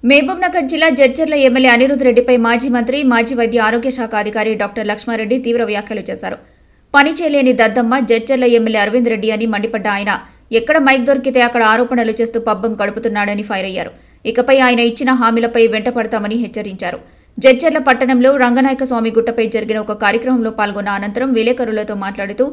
మహబూబ్నగర్ జిల్లా జడ్చర్ల ఎమ్మెల్యే అనిరుద్ రెడ్డిపై మాజీ మంత్రి, మాజీ వైద్య ఆరోగ్య శాఖ అధికారి డాక్టర్ లక్ష్మారెడ్డి తీవ్ర వ్యాఖ్యలు చేశారు. పని చేయలేని దద్దమ్మ జడ్చర్ల ఎమ్మెల్యే అరవింద్ రెడ్డి అని మండిపడ్డ ఆయన ఎక్కడ మైక్ దొరికితే అక్కడ ఆరోపణలు చేస్తూ పబ్బం గడుపుతున్నాడని ఫైర్ అయ్యారు. ఇకపై ఆయన ఇచ్చిన హామీలపై వెంటపడతామని హెచ్చరించారు. జడ్చర్ల పట్టణంలో రంగనాయక స్వామి గుట్టపై జరిగిన ఒక కార్యక్రమంలో పాల్గొన్న అనంతరం విలేకరులతో మాట్లాడుతూ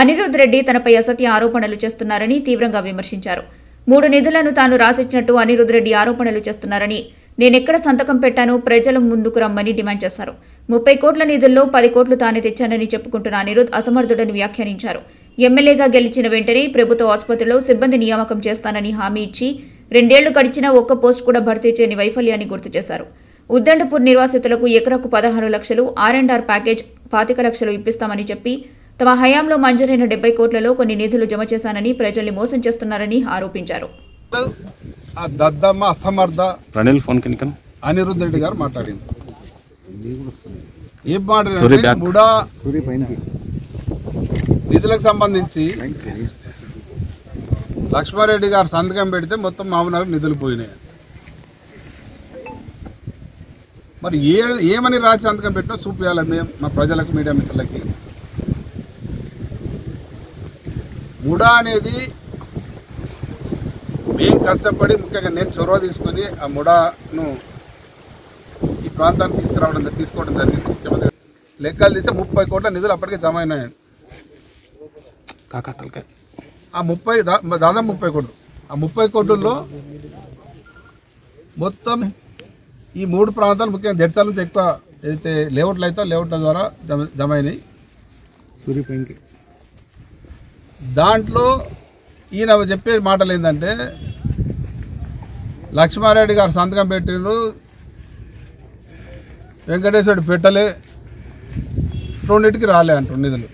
అనిరుద్ రెడ్డి తనపై అసత్య ఆరోపణలు చేస్తున్నారని తీవ్రంగా విమర్శించారు. 3 నిధులను తాను రాసిచ్చినట్టు అనిరుద్ రెడ్డి ఆరోపణలు చేస్తున్నారని, నేనెక్కడ సంతకం పెట్టానో ప్రజల ముందుకు రమ్మని డిమాండ్ చేశారు. 30 కోట్ల నిధుల్లో 10 కోట్లు తానే తెచ్చానని చెప్పుకుంటున్న అనిరుద్ అసమర్థుడని వ్యాఖ్యానించారు. ఎమ్మెల్యేగా గెలిచిన వెంటనే ప్రభుత్వ ఆసుపత్రిలో సిబ్బంది నియామకం చేస్తానని హామీ ఇచ్చి 2 ఏళ్లు గడిచినా ఒక్క పోస్ట్ కూడా భర్తీ చేయని వైఫల్యాన్ని గుర్తు చేశారు. ఉద్దండపూర్ నిర్వాసితులకు ఎకరాకు 16 లక్షలు, R&R ప్యాకేజ్ 25 లక్షలు ఇప్పిస్తామని చెప్పి తమ హయాంలో మంజూరైన 70 కోట్లలో కొన్ని నిధులు జమ చేశానని ప్రజల్ని మోసం చేస్తున్నారని ఆరోపించారు. అనిరుద్ రెడ్డి గారు మాట్లాడింది నిధులకు సంబంధించి లక్ష్మారెడ్డి గారు సంతకం పెడితే మొత్తం మామూలు నిధులు పోయినాయి. మరి ఏమని రాసి సంతకం పెట్టినా చూపించాలి మేము మా ప్రజలకు, మీడియా మిత్రులకి. ముడా అనేది మేము కష్టపడి ముఖ్యంగా నేను చొరవ తీసుకొని ఆ ముడాను ఈ ప్రాంతానికి తీసుకోవడం జరిగింది. ముఖ్యమంత్రి లెక్కలు తీస్తే 30 కోట్ల నిధులు అప్పటికే జమ అయినాయండి. ఆ 30 దాదాపు 30 కోట్లు. ఆ 30 కోట్లలో మొత్తం ఈ 3 ప్రాంతాలు ముఖ్యంగా జడ్చర్ల నుంచి ఎక్కువ ఏదైతే లేఅవుట్లు అయితే లేఅవుట్ల ద్వారా జమ అయినాయి. దాంట్లో ఈయన చెప్పే మాటలు ఏంటంటే లక్ష్మారెడ్డి గారు సంతకం పెట్టిండ్రు, వెంకటేశ్వరుడు పెట్టలే, 2టికి రాలే అంటారు నిధులు.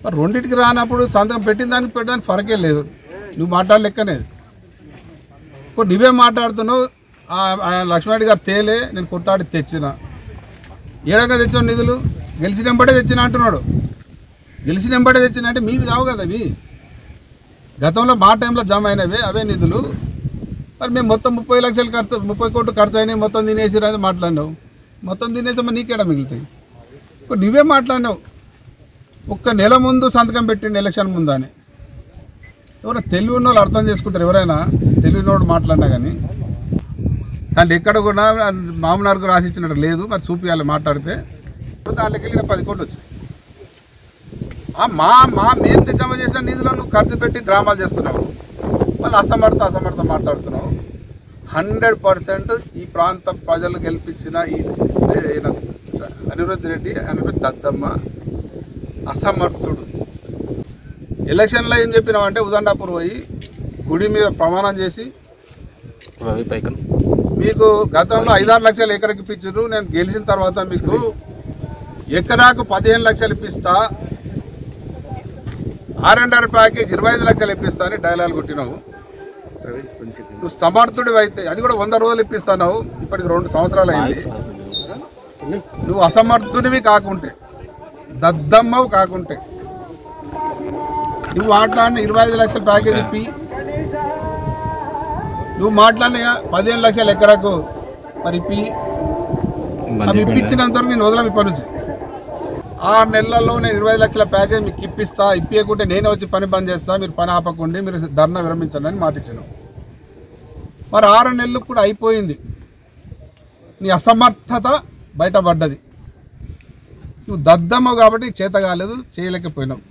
మరి 2టికి రానప్పుడు సంతకం పెట్టిన దానికి పెట్టడానికి ఫరకే లేదు. నువ్వు మాట్లాడలేకనేది ఇప్పుడు నువ్వే మాట్లాడుతున్నావు. లక్ష్మారెడ్డి గారు తేలే, నేను కొట్టాడి తెచ్చిన. ఏడంగా తెచ్చిన నిధులు గెలిచినెంబడే తెచ్చిన అంటున్నాడు. గెలిచినెంబడే తెచ్చిన అంటే మీవి కావు కదా అవి, గతంలో మా టైంలో జమ అయినవే అవే నిధులు. మరి మేము మొత్తం 30 లక్షలు 30 కోట్లు ఖర్చు అయినాయి, మొత్తం తినేసి రాదు మాట్లాడినావు. మొత్తం తినేసామో నీకేడా మిగులుతాయి. ఇప్పుడు నువ్వే మాట్లాడినావు. 1 నెల ముందు సంతకం పెట్టిండు ఎలక్షన్ ముందు అని. ఎవరైనా తెలివి ఉన్న వాళ్ళు అర్థం చేసుకుంటారు. ఎవరైనా తెలివినోడు మాట్లాడినా కానీ దాంట్లో ఎక్కడ కూడా మామూలుగా రాసిచ్చినట్టు లేదు. మరి చూపించాలి మాట్లాడితే. దాంట్లోకి వెళ్ళిన 10 కోట్లు వచ్చాయి. మేము జమ చేసిన నిధులను నువ్వు ఖర్చు పెట్టి డ్రామాలు చేస్తున్నావు. మళ్ళీ అసమర్థ మాట్లాడుతున్నావు. 100% ఈ ప్రాంత ప్రజలు గెలిపించిన ఈ అనిరుద్ రెడ్డి అని దద్దమ్మ అసమర్థుడు. ఎలక్షన్లో ఏం చెప్పినామంటే ఉదండాపూర్ పోయి గుడి మీద ప్రమాణం చేసి మీకు గతంలో 5-6 లక్షలు ఎకరాకి ఇప్పించారు, నేను గెలిచిన తర్వాత మీకు ఎకరాకు 15 లక్షలు ఇప్పిస్తా, R&R ప్యాకేజ్ 25 లక్షలు ఇప్పిస్తా అని డైలాగ్ కొట్టినావు. నువ్వు సమర్థుడివి అయితే అది కూడా 100 రోజులు ఇప్పిస్తున్నావు. ఇప్పటికి 2 సంవత్సరాలు అయింది. నువ్వు అసమర్థుడివి కాకుంటే, దద్దమ్మవు కాకుంటే, నువ్వు మాట్లాడిన 25 లక్షల ప్యాకేజ్ ఇప్పి, నువ్వు మాట్లాడిన 15 లక్షల ఎకరాకు మరి ఇప్పి, అవి ఇప్పించినంత వరకు నేను వదలం. ఇప్పటి నుంచి 6 నెలల్లో నేను 25 లక్షల ప్యాకేజ్ మీకు ఇప్పిస్తా, ఇప్పించకుంటే నేనే వచ్చి పని బంద్ చేస్తా, మీరు పని ఆపకుండి, మీరు ధర్నా విరమించండి అని మాటిచ్చాను. మరి 6 నెలలకు కూడా అయిపోయింది. నీ అసమర్థత బయటపడ్డది. నువ్వు దద్దమ్మ కాబట్టి చేత కాలేదు, చేయలేకపోయినావు.